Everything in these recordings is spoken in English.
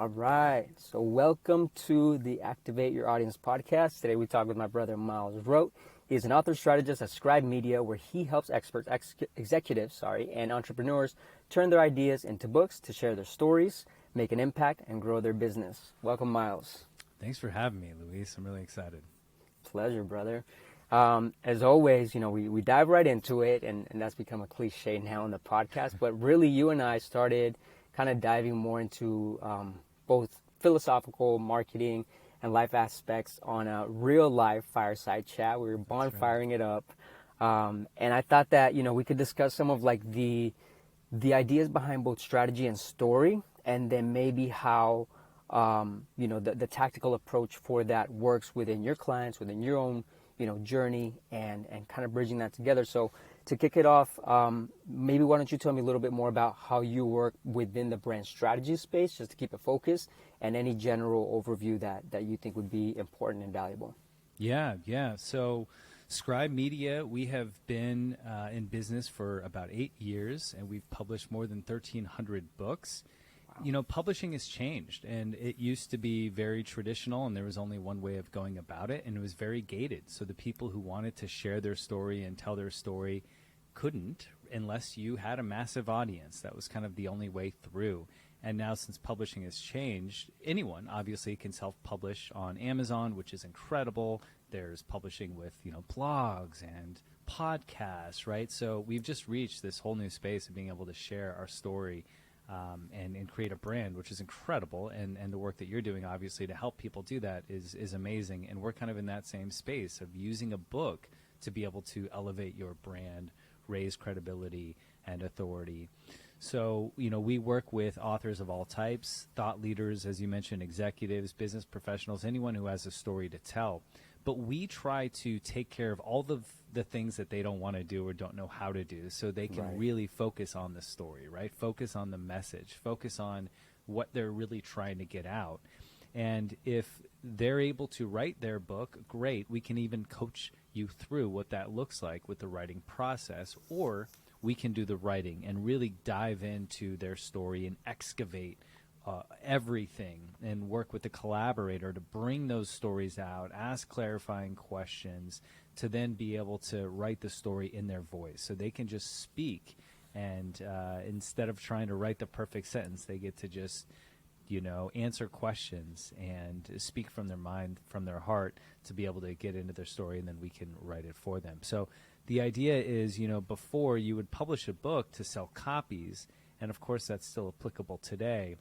All right. So welcome to the Activate Your Audience podcast. Today we talk with my brother, Miles Rote. He's an author strategist at Scribe Media, where he helps executives, and entrepreneurs turn their ideas into books to share their stories, make an impact, and grow their business. Welcome, Miles. Thanks for having me, Luis. I'm really excited. Pleasure, brother. As always, we dive right into it, and that's become a cliche now on the podcast. But really, you and I started kind of diving more into both philosophical, marketing, and life aspects on a real life fireside chat. We were bonfiring it up, and I thought that we could discuss some of like the ideas behind both strategy and story, and then maybe how the tactical approach for that works within your clients, within your own journey, and kind of bridging that together. So to kick it off, maybe why don't you tell me a little bit more about how you work within the brand strategy space, just to keep it focused, and any general overview that you think would be important and valuable. Yeah. So Scribe Media, we have been in business for about 8 years, and we've published more than 1,300 books. Publishing has changed, and it used to be very traditional, and there was only one way of going about it, and it was very gated. So the people who wanted to share their story and tell their story couldn't unless you had a massive audience. That was kind of the only way through. And now, since publishing has changed, anyone obviously can self-publish on Amazon, which is incredible. There's publishing with, blogs and podcasts, right? So we've just reached this whole new space of being able to share our story and create a brand, which is incredible. And the work that you're doing, obviously, to help people do that is amazing. And we're kind of in that same space of using a book to be able to elevate your brand, raise credibility and authority. So, we work with authors of all types, thought leaders, as you mentioned, executives, business professionals, anyone who has a story to tell. But we try to take care of all the things that they don't want to do or don't know how to do, so they can really focus on the story, right? Focus on the message, focus on what they're really trying to get out. And if they're able to write their book, great. We can even coach you through what that looks like with the writing process, or we can do the writing and really dive into their story and excavate everything and work with the collaborator to bring those stories out, ask clarifying questions, to then be able to write the story in their voice. So they can just speak, and instead of trying to write the perfect sentence, they get to just answer questions and speak from their mind, from their heart, to be able to get into their story, and then we can write it for them. So the idea is, before you would publish a book to sell copies, and of course that's still applicable today.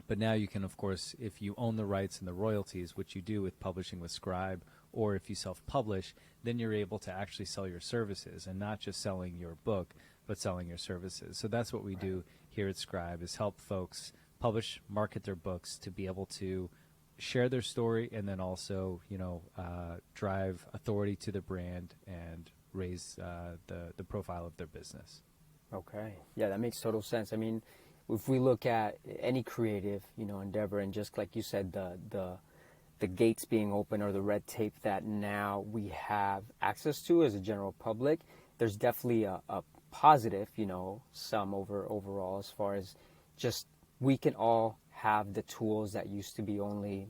But now you can, of course, if you own the rights and the royalties, which you do with publishing with Scribe, or if you self-publish, then you're able to actually sell your services, and not just selling your book, but selling your services. So that's what we do here at Scribe, is help folks publish, market their books to be able to share their story, and then also, drive authority to the brand and raise the profile of their business. Okay. Yeah, that makes total sense. I mean, if we look at any creative, endeavor, and just like you said, the gates being open, or the red tape that now we have access to as a general public, there's definitely a positive, sum overall, as far as just we can all have the tools that used to be only,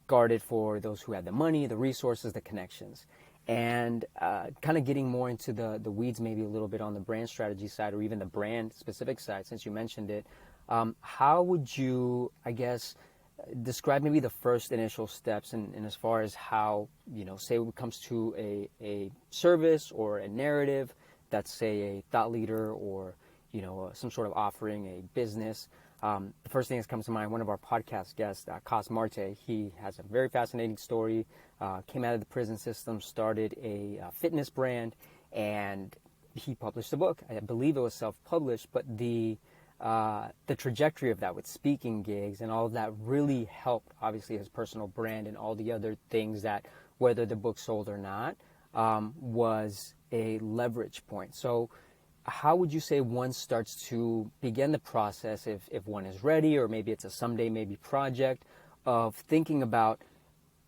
guarded for those who had the money, the resources, the connections. And kind of getting more into the weeds, maybe a little bit on the brand strategy side, or even the brand specific side, since you mentioned it. How would you, I guess, describe maybe the first initial steps in as far as how, say it comes to a service or a narrative that's, say, a thought leader, or, some sort of offering, a business. The first thing that comes to mind, one of our podcast guests, Cos Marte, he has a very fascinating story, came out of the prison system, started a fitness brand, and he published a book. I believe it was self-published, but the trajectory of that with speaking gigs and all of that really helped, obviously, his personal brand, and all the other things that, whether the book sold or not, was a leverage point. So how would you say one starts to begin the process, if one is ready, or maybe it's a someday maybe project, of thinking about,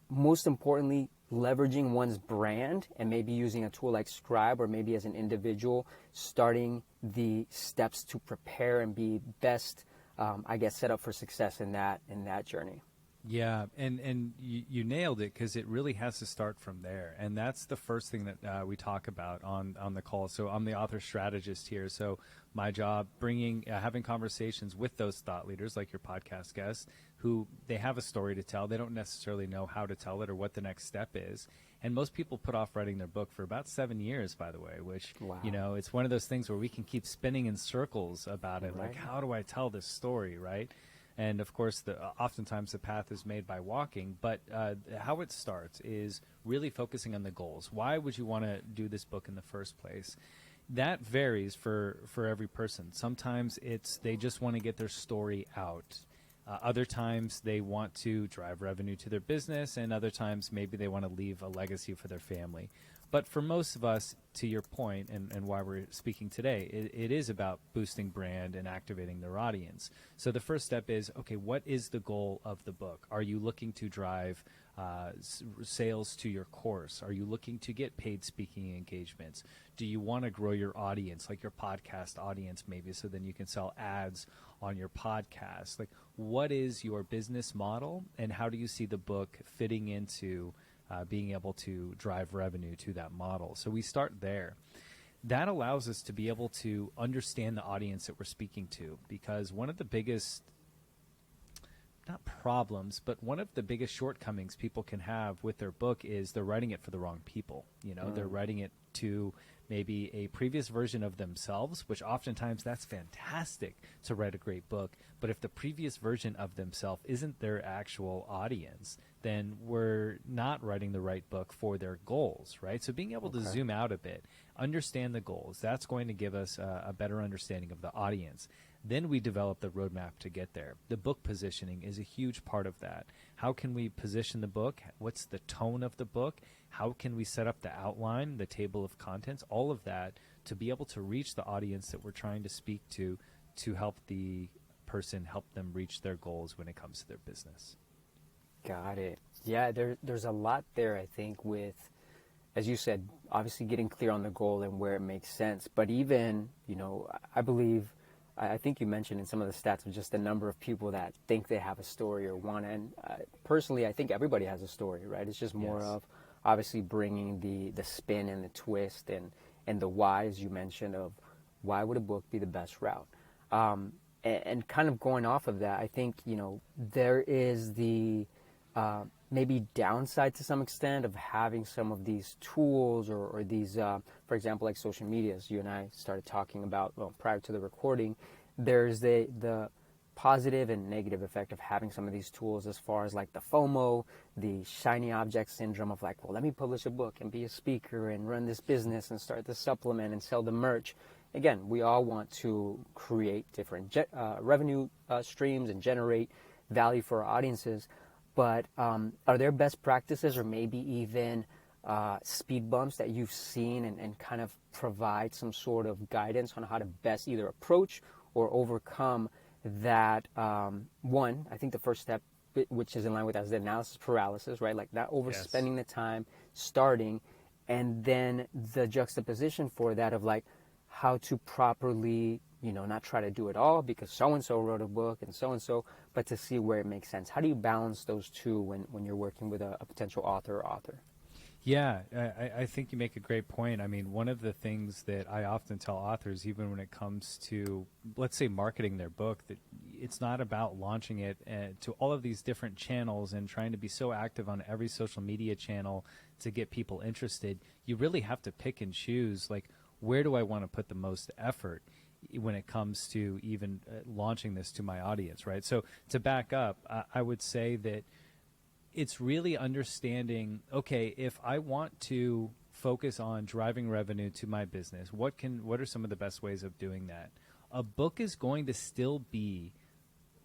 most importantly, leveraging one's brand, and maybe using a tool like Scribe, or maybe as an individual starting the steps to prepare and be best I guess, set up for success in that journey. Yeah, and you nailed it, because it really has to start from there, and that's the first thing that we talk about on the call. So I'm the author strategist here. So my job, having conversations with those thought leaders, like your podcast guests, who they have a story to tell. They don't necessarily know how to tell it or what the next step is. And most people put off writing their book for about 7 years, by the way, which, Wow. it's one of those things where we can keep spinning in circles about it. Right. Like, how do I tell this story, right? And of course, oftentimes the path is made by walking, but how it starts is really focusing on the goals. Why would you want to do this book in the first place? That varies for every person. Sometimes they just want to get their story out. Other times they want to drive revenue to their business, and other times maybe they want to leave a legacy for their family. But for most of us, to your point, and why we're speaking today, it is about boosting brand and activating their audience. So the first step is, okay, what is the goal of the book? Are you looking to drive sales to your course? Are you looking to get paid speaking engagements? Do you want to grow your audience, like your podcast audience maybe, so then you can sell ads on your podcast? Like, what is your business model, and how do you see the book fitting into being able to drive revenue to that model? So we start there. That allows us to be able to understand the audience that we're speaking to, because one of the biggest, not problems, but one of the biggest shortcomings people can have with their book is they're writing it for the wrong people. They're writing it to maybe a previous version of themselves, which oftentimes that's fantastic to write a great book. But if the previous version of themselves isn't their actual audience, then we're not writing the right book for their goals, right? So being able to zoom out a bit, understand the goals, that's going to give us a better understanding of the audience. Then we develop the roadmap to get there. The book positioning is a huge part of that. How can we position the book? What's the tone of the book? How can we set up the outline, the table of contents, all of that to be able to reach the audience that we're trying to speak to help the person, help them reach their goals when it comes to their business. Got it. Yeah, there's a lot there, I think, with, as you said, obviously getting clear on the goal and where it makes sense. But even, I think you mentioned in some of the stats of just the number of people that think they have a story or want to. And personally, I think everybody has a story, right? It's just more of obviously bringing the spin and the twist and the why, as you mentioned, of why would a book be the best route? And kind of going off of that, I think, there is the maybe downside to some extent of having some of these tools or these, for example, like social media, as you and I started talking about prior to the recording. There's the positive and negative effect of having some of these tools, as far as like the FOMO, the shiny object syndrome of like, well, let me publish a book and be a speaker and run this business and start this supplement and sell the merch. Again, we all want to create different revenue streams and generate value for our audiences. But are there best practices or maybe even speed bumps that you've seen and kind of provide some sort of guidance on how to best either approach or overcome that? One, I think the first step, which is in line with that, is the analysis paralysis, right? Like not overspending the time starting, and then the juxtaposition for that of like how to properly, not try to do it all because so-and-so wrote a book and so-and-so, but to see where it makes sense. How do you balance those two when you're working with a potential author or author? Yeah, I think you make a great point. I mean, one of the things that I often tell authors, even when it comes to, let's say, marketing their book, that it's not about launching it to all of these different channels and trying to be so active on every social media channel to get people interested. You really have to pick and choose, like, where do I want to put the most effort when it comes to even launching this to my audience, right? So to back up, I would say that it's really understanding, okay, if I want to focus on driving revenue to my business, what are some of the best ways of doing that? A book is going to still be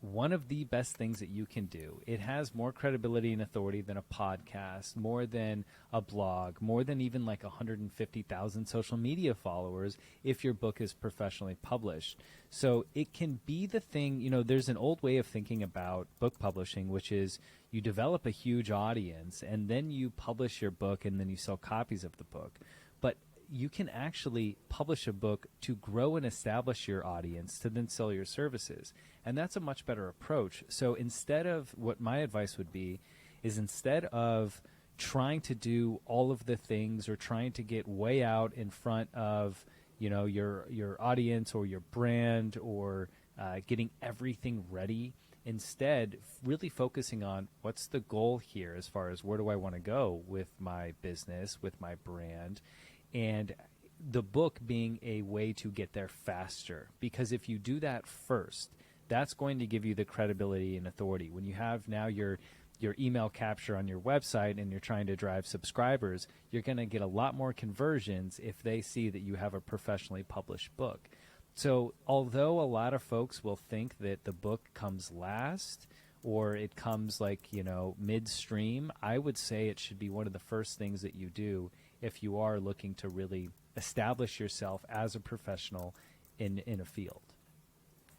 one of the best things that you can do. It has more credibility and authority than a podcast, more than a blog, more than even like 150,000 social media followers if your book is professionally published. So it can be the thing, there's an old way of thinking about book publishing, which is you develop a huge audience and then you publish your book and then you sell copies of the book. But you can actually publish a book to grow and establish your audience to then sell your services. And that's a much better approach. So instead of, what my advice would be is, instead of trying to do all of the things or trying to get way out in front of, you know, your audience or your brand, or getting everything ready, instead really focusing on what's the goal here as far as where do I want to go with my business, with my brand, and the book being a way to get there faster. Because if you do that first, that's going to give you the credibility and authority. When you have now your email capture on your website and you're trying to drive subscribers, you're going to get a lot more conversions if they see that you have a professionally published book. So although a lot of folks will think that the book comes last, or it comes like, you know, midstream, I would say it should be one of the first things that you do if you are looking to really establish yourself as a professional in a field.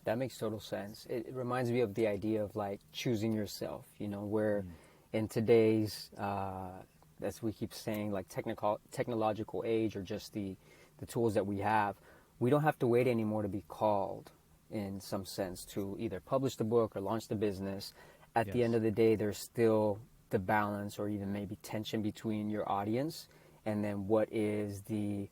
That makes total sense. It reminds me of the idea of like choosing yourself, you know, where in today's, as we keep saying, like technological age, or just the tools that we have, we don't have to wait anymore to be called, in some sense, to either publish the book or launch the business. At the end of the day, there's still the balance, or even maybe tension, between your audience and then what is the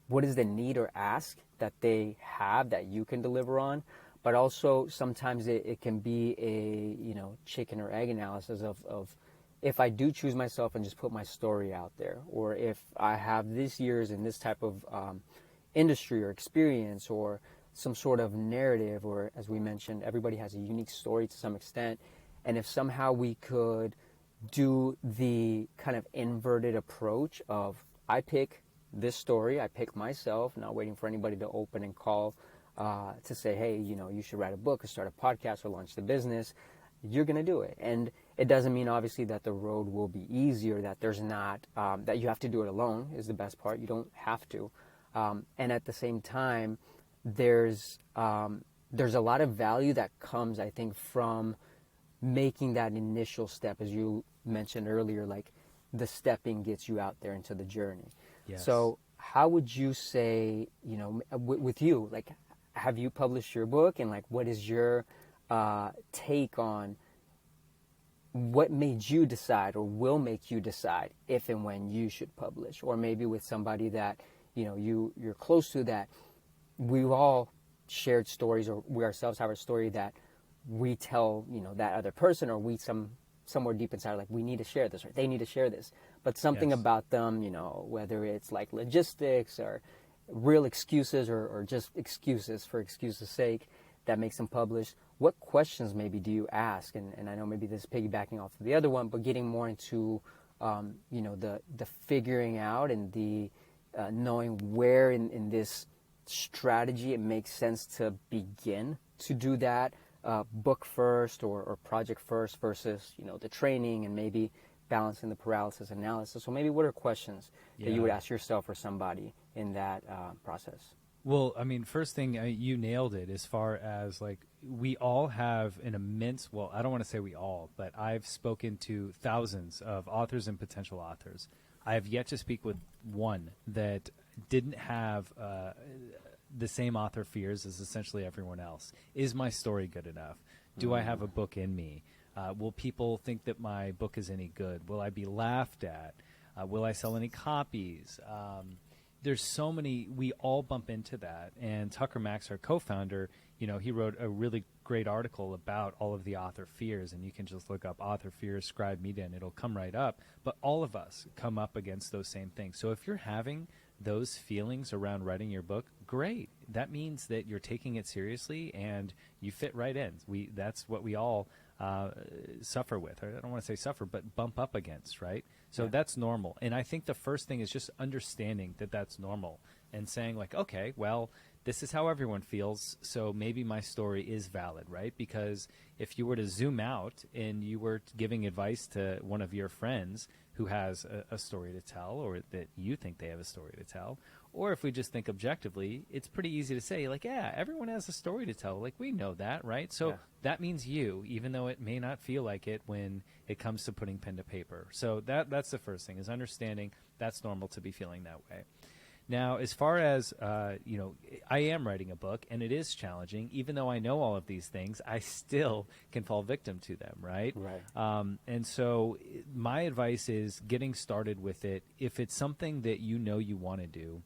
need or ask that they have that you can deliver on. But also sometimes it can be a, you know, chicken or egg analysis of if I do choose myself and just put my story out there, or if I have this years in this type of industry or experience, or some sort of narrative, or as we mentioned, everybody has a unique story to some extent. And if somehow we could do the kind of inverted approach of, I pick this story, I pick myself, not waiting for anybody to open and call to say, hey, you know, you should write a book or start a podcast or launch the business, you're going to do it. And it doesn't mean, obviously, that the road will be easier, that there's not, that you have to do it alone is the best part. You don't have to. And at the same time, there's a lot of value that comes, I think, from making that initial step, as you mentioned earlier, like the stepping gets you out there into the journey. Yes. So how would you say, you know, with you, like, have you published your book, and like, what is your take on what made you decide, or will make you decide, if and when you should publish? Or maybe with somebody that, you know, you're close to, that we've all shared stories, or we ourselves have a story that we tell, you know, that other person, or we somewhere deep inside, like, we need to share this, or they need to share this, but something about them, you know, whether it's like logistics or real excuses, or just excuses for excuses' sake, that makes them publish. What questions maybe do you ask? And I know maybe this is piggybacking off of the other one, but getting more into, you know, the figuring out, and the knowing where in this strategy it makes sense to begin to do that book first, or project first, versus, you know, the training, and maybe balancing the paralysis analysis. So maybe what are questions that you would ask yourself or somebody in that process? Well, I mean, first thing, you nailed it, as far as, like, we all have an immense, well, I don't want to say we all, but I've spoken to thousands of authors and potential authors. I have yet to speak with one that didn't have the same author fears as essentially everyone else. Is my story good enough? Do I have a book in me? Will people think that my book is any good? Will I be laughed at? Will I sell any copies? There's so many, we all bump into that. And Tucker Max, our co-founder, you know, he wrote a really great article about all of the author fears, and you can just look up author fears, Scribe Media, and it'll come right up. But all of us come up against those same things. So if you're having those feelings around writing your book, great. That means that you're taking it seriously and you fit right in. That's what we all suffer with. Or I don't want to say suffer, but bump up against, right? So that's normal. And I think the first thing is just understanding that that's normal, and saying, like, okay, well, this is how everyone feels, so maybe my story is valid, right? Because if you were to zoom out and you were giving advice to one of your friends who has a story to tell, or that you think they have a story to tell, or if we just think objectively, it's pretty easy to say, like, yeah, everyone has a story to tell. Like, we know that, right? So that means you, even though it may not feel like it when it comes to putting pen to paper. So that's that's the first thing, is understanding that's normal to be feeling that way. Now, as far as, I am writing a book, and it is challenging. Even though I know all of these things, I still can fall victim to them, right? Right. And so my advice is getting started with it. If it's something that you know you want to do,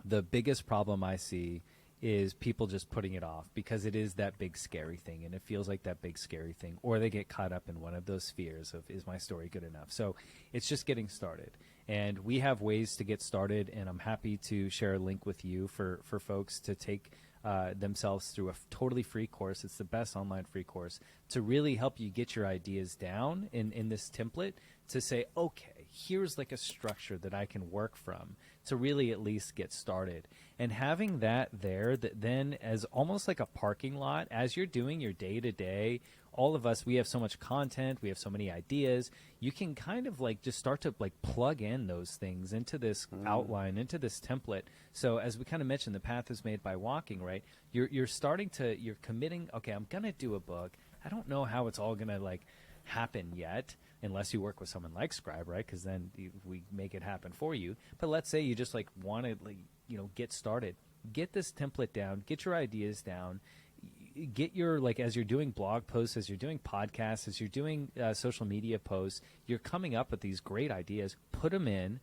the biggest problem I see is people just putting it off because it is that big scary thing, and it feels like that big scary thing, or they get caught up in one of those fears of, is my story good enough? So it's just getting started, and we have ways to get started, and I'm happy to share a link with you for folks to take themselves through a totally free course. It's the best online free course to really help you get your ideas down in this template, to say, okay, here's like a structure that I can work from to really at least get started. And having that there, that then as almost like a parking lot, as you're doing your day-to-day, all of us, we have so much content, we have so many ideas, you can kind of like just start to like plug in those things into this outline, into this template. So as we kind of mentioned, the path is made by walking, right? You're starting to, you're committing, okay, I'm going to do a book. I don't know how it's all going to like happen yet, unless you work with someone like Scribe, right? Because then we make it happen for you. But let's say you just like want to, like, get started. Get this template down. Get your ideas down. Get your, like, as you're doing blog posts, as you're doing podcasts, as you're doing social media posts, you're coming up with these great ideas. Put them in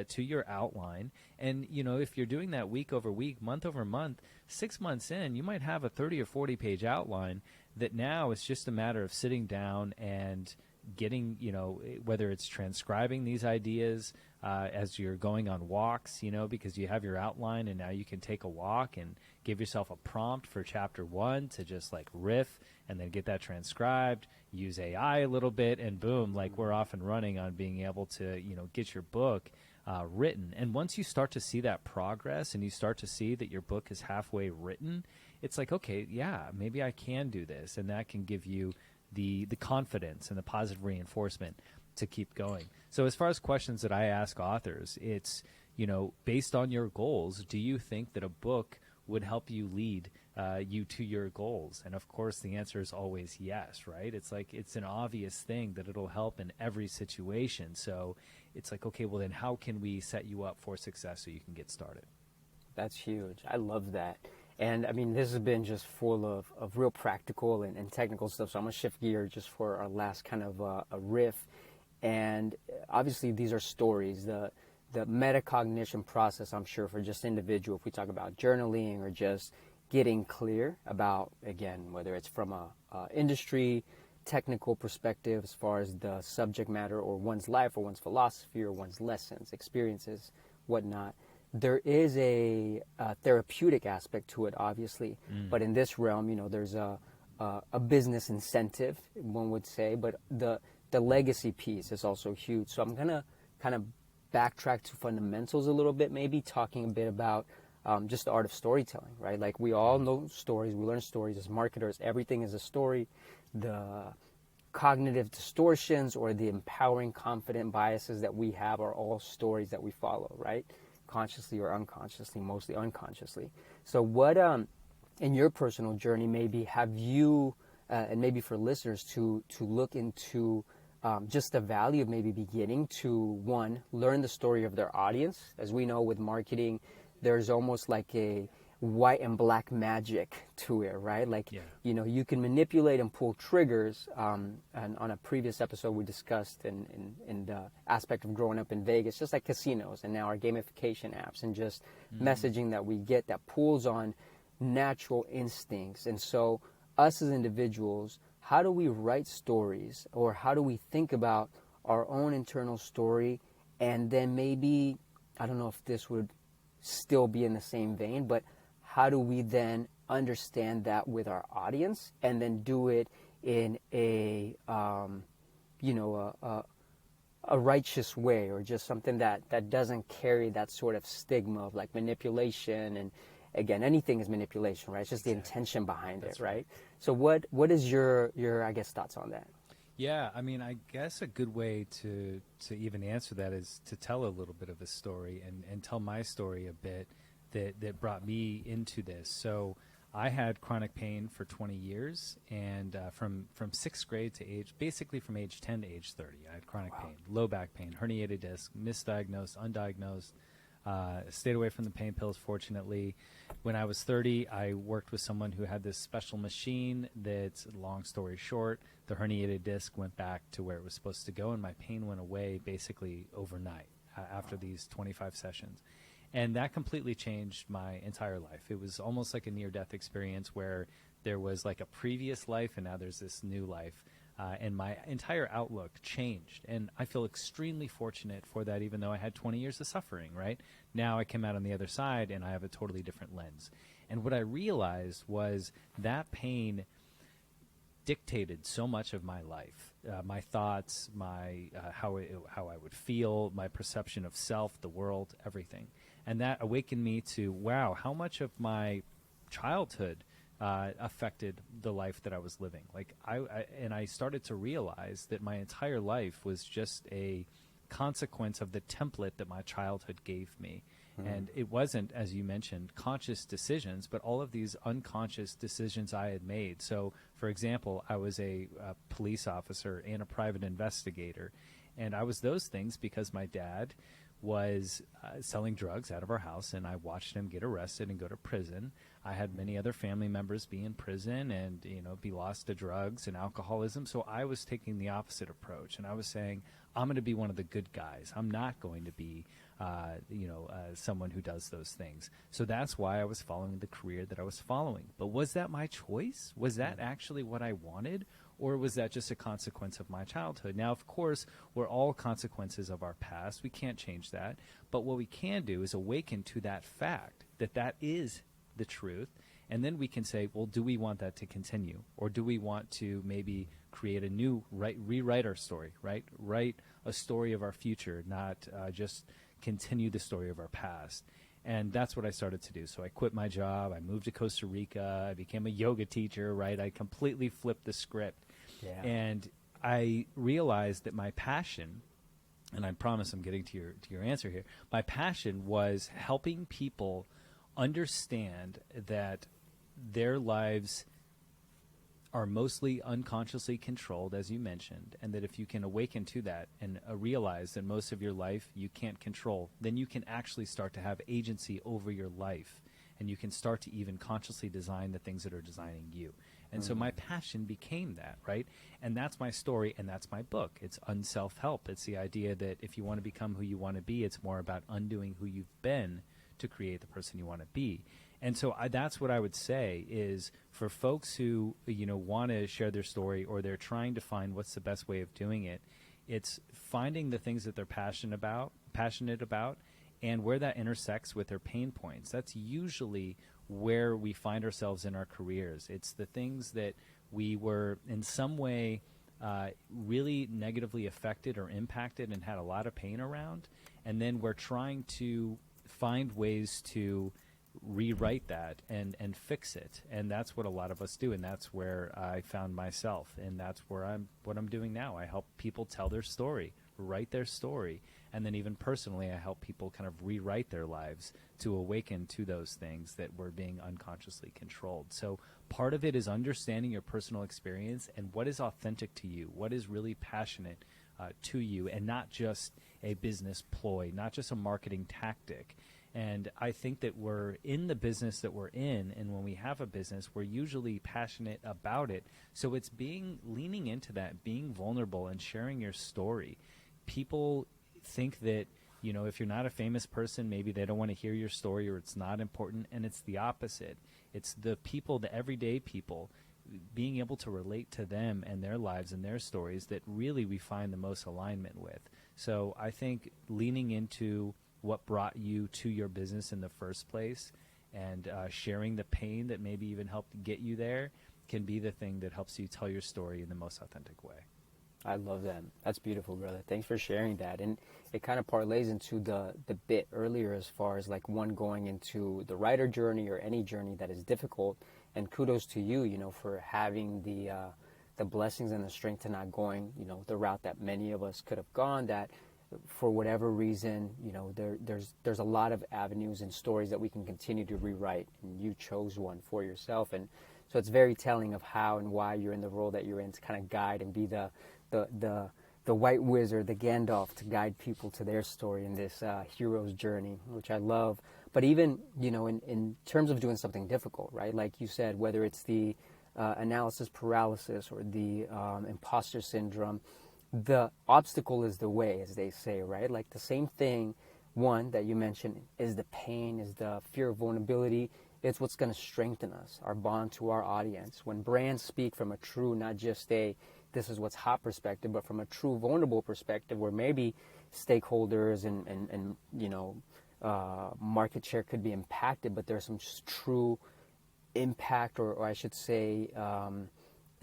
to your outline. And, if you're doing that week over week, month over month, 6 months in, you might have a 30 or 40 page outline that now it's just a matter of sitting down and getting, whether it's transcribing these ideas as you're going on walks, because you have your outline, and now you can take a walk and give yourself a prompt for chapter 1 to just like riff and then get that transcribed, use AI a little bit, and boom, like we're off and running on being able to, get your book written. And once you start to see that progress and you start to see that your book is halfway written, it's like, okay, yeah, maybe I can do this. And that can give you the confidence and the positive reinforcement to keep going. So as far as questions that I ask authors, it's, based on your goals, do you think that a book would help you lead you to your goals? And of course, the answer is always yes, right? It's like, it's an obvious thing that it'll help in every situation. So it's like, okay, well then how can we set you up for success so you can get started? That's huge. I love that. And I mean, this has been just full of real practical and technical stuff. So I'm going to shift gear just for our last kind of a riff. And obviously these are stories. The metacognition process, I'm sure, for just individual, if we talk about journaling or just getting clear about, again, whether it's from a industry, technical perspective as far as the subject matter or one's life or one's philosophy or one's lessons, experiences, whatnot. There is a therapeutic aspect to it, obviously, but in this realm, there's a business incentive, one would say, but the legacy piece is also huge. So I'm gonna kind of backtrack to fundamentals a little bit, maybe talking a bit about just the art of storytelling, right? Like, we all know stories, we learn stories as marketers. Everything is a story. The cognitive distortions or the empowering, confident biases that we have are all stories that we follow, right? Consciously or unconsciously, mostly unconsciously. So what, in your personal journey, maybe have you, and maybe for listeners to look into just the value of maybe beginning to, one, learn the story of their audience. As we know with marketing, there's almost like a white and black magic to it, right? Like, you can manipulate and pull triggers. And on a previous episode, we discussed in the aspect of growing up in Vegas, just like casinos and now our gamification apps and just messaging that we get that pulls on natural instincts. And so us as individuals, how do we write stories, or how do we think about our own internal story? And then maybe, I don't know if this would still be in the same vein, but how do we then understand that with our audience and then do it in a righteous way, or just something that doesn't carry that sort of stigma of like manipulation? And again, anything is manipulation, right? It's just the intention behind it, right? So what is your I guess thoughts on that? Yeah, I mean, I guess a good way to even answer that is to tell a little bit of a story and tell my story a bit that brought me into this. So I had chronic pain for 20 years, and from sixth grade to basically from age 10 to age 30, I had chronic pain, low back pain, herniated disc, misdiagnosed, undiagnosed. Stayed away from the pain pills, fortunately. When I was 30, I worked with someone who had this special machine that's, long story short, the herniated disc went back to where it was supposed to go, and my pain went away basically overnight after these 25 sessions. And that completely changed my entire life. It was almost like a near-death experience where there was like a previous life and now there's this new life. And my entire outlook changed. And I feel extremely fortunate for that, even though I had 20 years of suffering, right? Now I came out on the other side and I have a totally different lens. And what I realized was that pain dictated so much of my life, my thoughts, my how I would feel, my perception of self, the world, everything. And that awakened me to, wow, how much of my childhood affected the life that I was living. Like I started to realize that my entire life was just a consequence of the template that my childhood gave me. And it wasn't, as you mentioned, conscious decisions, but all of these unconscious decisions I had made. So, for example, I was a police officer and a private investigator. And I was those things because my dad was selling drugs out of our house, and I watched him get arrested and go to prison. I had many other family members be in prison and, be lost to drugs and alcoholism. So I was taking the opposite approach, and I was saying, I'm going to be one of the good guys. I'm not going to be, someone who does those things. So that's why I was following the career that I was following. But was that my choice? Was that actually what I wanted? Or was that just a consequence of my childhood? Now, of course, we're all consequences of our past. We can't change that. But what we can do is awaken to that fact that that is the truth. And then we can say, well, do we want that to continue? Or do we want to maybe create a new, rewrite our story, right? Write a story of our future, not just continue the story of our past. And that's what I started to do. So I quit my job. I moved to Costa Rica. I became a yoga teacher, right? I completely flipped the script. Yeah. And I realized that my passion, and I promise I'm getting to your answer here, my passion was helping people understand that their lives are mostly unconsciously controlled, as you mentioned, and that if you can awaken to that and realize that most of your life you can't control, then you can actually start to have agency over your life, and you can start to even consciously design the things that are designing you. And so my passion became that, right? And that's my story, and that's my book. It's unself-help. It's the idea that if you want to become who you want to be, it's more about undoing who you've been to create the person you want to be. And so that's what I would say is for folks who, want to share their story, or they're trying to find what's the best way of doing it, it's finding the things that they're passionate about, and where that intersects with their pain points. That's usually where we find ourselves in our careers. It's the things that we were in some way really negatively affected or impacted and had a lot of pain around. And then we're trying to find ways to rewrite that and fix it. And that's what a lot of us do. And that's where I found myself. And that's what I'm doing now. I help people tell their story, write their story. And then even personally, I help people kind of rewrite their lives to awaken to those things that were being unconsciously controlled. So part of it is understanding your personal experience and what is authentic to you, what is really passionate to you, and not just a business ploy, not just a marketing tactic. And I think that we're in the business that we're in, and when we have a business, we're usually passionate about it. So it's leaning into that, being vulnerable and sharing your story. People think that, if you're not a famous person, maybe they don't want to hear your story, or it's not important, and it's the opposite. It's the people, the everyday people, being able to relate to them and their lives and their stories that really we find the most alignment with. So I think leaning into what brought you to your business in the first place and sharing the pain that maybe even helped get you there can be the thing that helps you tell your story in the most authentic way. I love that. That's beautiful, brother. Thanks for sharing that. And it kind of parlays into the bit earlier as far as like one going into the writer journey or any journey that is difficult. And kudos to you, for having the blessings and the strength to not going, the route that many of us could have gone, that for whatever reason, there's a lot of avenues and stories that we can continue to rewrite, and you chose one for yourself. And so it's very telling of how and why you're in the role that you're in, to kind of guide and be the white wizard, the Gandalf, to guide people to their story in this hero's journey, which I love. But even, in terms of doing something difficult, right? Like you said, whether it's the analysis paralysis or the imposter syndrome, the obstacle is the way, as they say, right? Like the same thing, one that you mentioned, is the pain, is the fear of vulnerability. It's what's going to strengthen us, our bond to our audience. When brands speak from a true, not just a this is what's hot perspective, but from a true vulnerable perspective, where maybe stakeholders and market share could be impacted, but there's some true impact, or I should say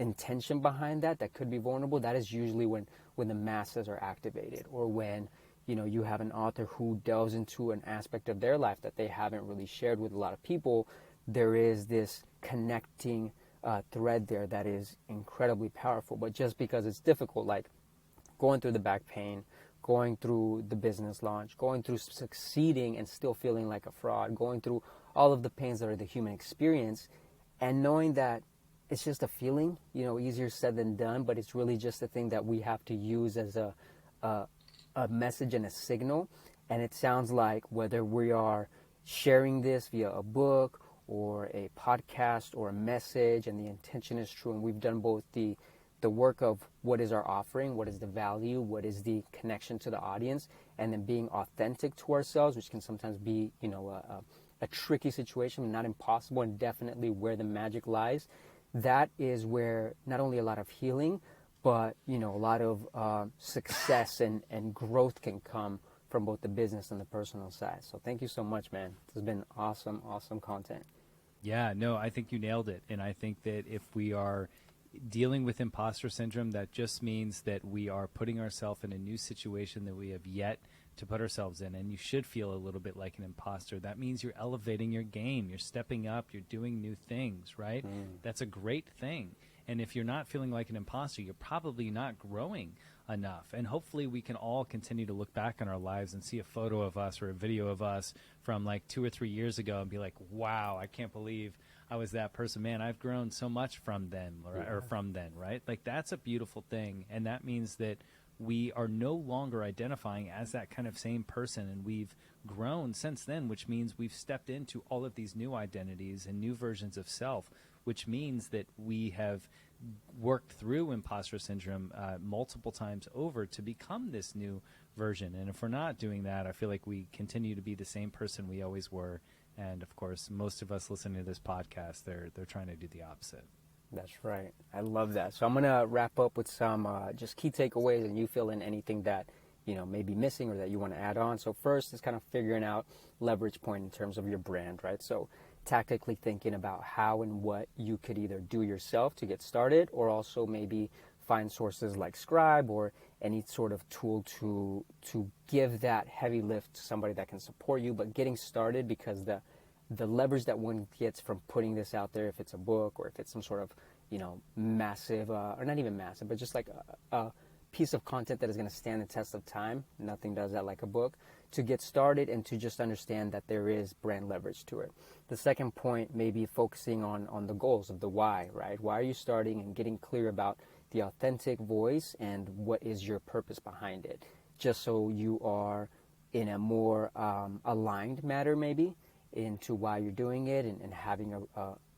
intention behind that could be vulnerable. That is usually when the masses are activated, or when you have an author who delves into an aspect of their life that they haven't really shared with a lot of people. There is this connecting thread there that is incredibly powerful. But just because it's difficult, like going through the back pain, going through the business launch, going through succeeding and still feeling like a fraud, going through all of the pains that are the human experience, and knowing that it's just a feeling, easier said than done, but it's really just a thing that we have to use as a message and a signal. And it sounds like whether we are sharing this via a book or a podcast or a message, and the intention is true, and we've done both the work of what is our offering, what is the value, what is the connection to the audience, and then being authentic to ourselves, which can sometimes be a tricky situation, not impossible, and definitely where the magic lies. That is where not only a lot of healing, but a lot of success and growth can come from both the business and the personal side. So thank you so much, man. This has been awesome content. Yeah, no, I think you nailed it. And I think that if we are dealing with imposter syndrome, that just means that we are putting ourselves in a new situation that we have yet to put ourselves in. And you should feel a little bit like an imposter. That means you're elevating your game. You're stepping up. You're doing new things, right? That's a great thing. And if you're not feeling like an imposter, you're probably not growing enough. And hopefully we can all continue to look back on our lives and see a photo of us or a video of us from like 2 or 3 years ago and be like, wow, I can't believe I was that person. Man, I've grown so much from then, or from then, right? Like that's a beautiful thing. And that means that we are no longer identifying as that kind of same person, and we've grown since then, which means we've stepped into all of these new identities and new versions of self, which means that we have worked through imposter syndrome multiple times over to become this new version. And if we're not doing that, I feel like we continue to be the same person we always were. And of course, most of us listening to this podcast, they're trying to do the opposite. That's right. I love that. So I'm going to wrap up with some just key takeaways, and you fill in anything that may be missing or that you want to add on. So first is kind of figuring out leverage point in terms of your brand, right? So tactically thinking about how and what you could either do yourself to get started, or also maybe find sources like Scribe or any sort of tool to give that heavy lift to somebody that can support you. But getting started, because the leverage that one gets from putting this out there, if it's a book or if it's some sort of massive or not even massive, but just like a piece of content that is going to stand the test of time. Nothing does that like a book. To get started and to just understand that there is brand leverage to it. The second point may be focusing on the goals of the why, right? Why are you starting, and getting clear about the authentic voice and what is your purpose behind it, just so you are in a more aligned manner maybe into why you're doing it, and having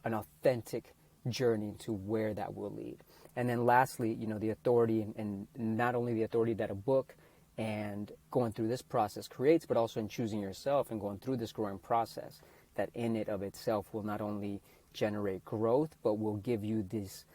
an authentic journey to where that will lead. And then lastly, the authority, and not only the authority that a book and going through this process creates, but also in choosing yourself and going through this growing process, that in it of itself will not only generate growth, but will give you this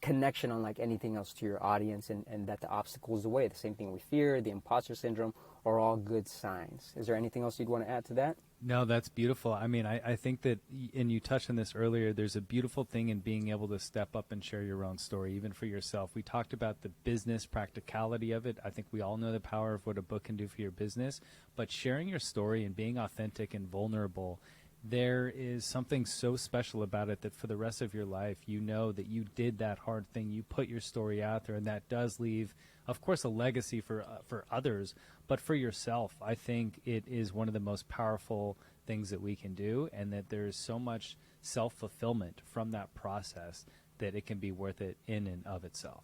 connection unlike anything else to your audience, and that the obstacles away. The same thing we fear, the imposter syndrome, are all good signs. Is there anything else you'd want to add to that? No, that's beautiful. I mean, I think that, and you touched on this earlier, there's a beautiful thing in being able to step up and share your own story, even for yourself. We talked about the business practicality of it. I think we all know the power of what a book can do for your business, but sharing your story and being authentic and vulnerable there is something so special about it that for the rest of your life, you know that you did that hard thing. You put your story out there, and that does leave, of course, a legacy for others, but for yourself. I think it is one of the most powerful things that we can do, and that there's so much self-fulfillment from that process that it can be worth it in and of itself.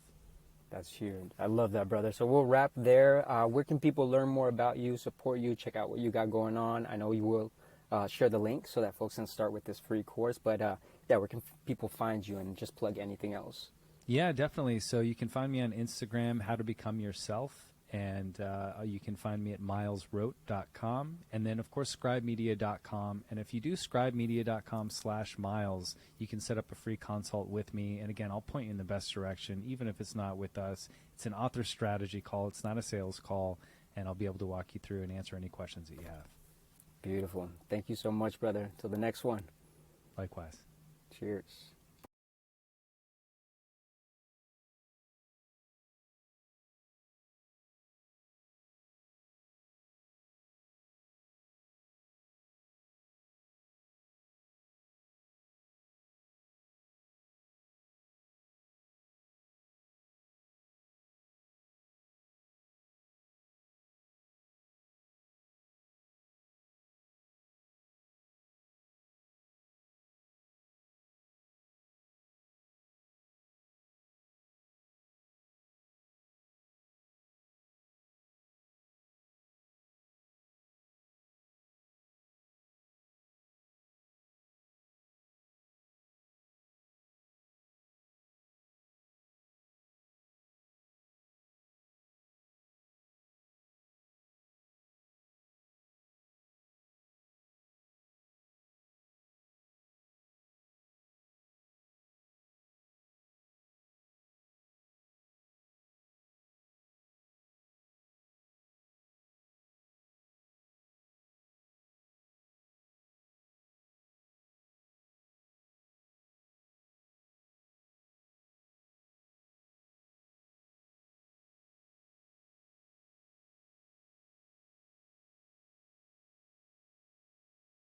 That's huge. I love that, brother. So we'll wrap there. Where can people learn more about you, support you, check out what you got going on? I know you will share the link so that folks can start with this free course. But yeah, where can people find you, and just plug anything else? Yeah, definitely. So you can find me on Instagram, How to Become Yourself, and you can find me at milesrote.com, and then, of course, scribemedia.com. And if you do scribemedia.com/miles, you can set up a free consult with me. And again, I'll point you in the best direction, even if it's not with us. It's an author strategy call. It's not a sales call, and I'll be able to walk you through and answer any questions that you have. Beautiful. Thank you so much, brother. Till the next one. Likewise. Cheers.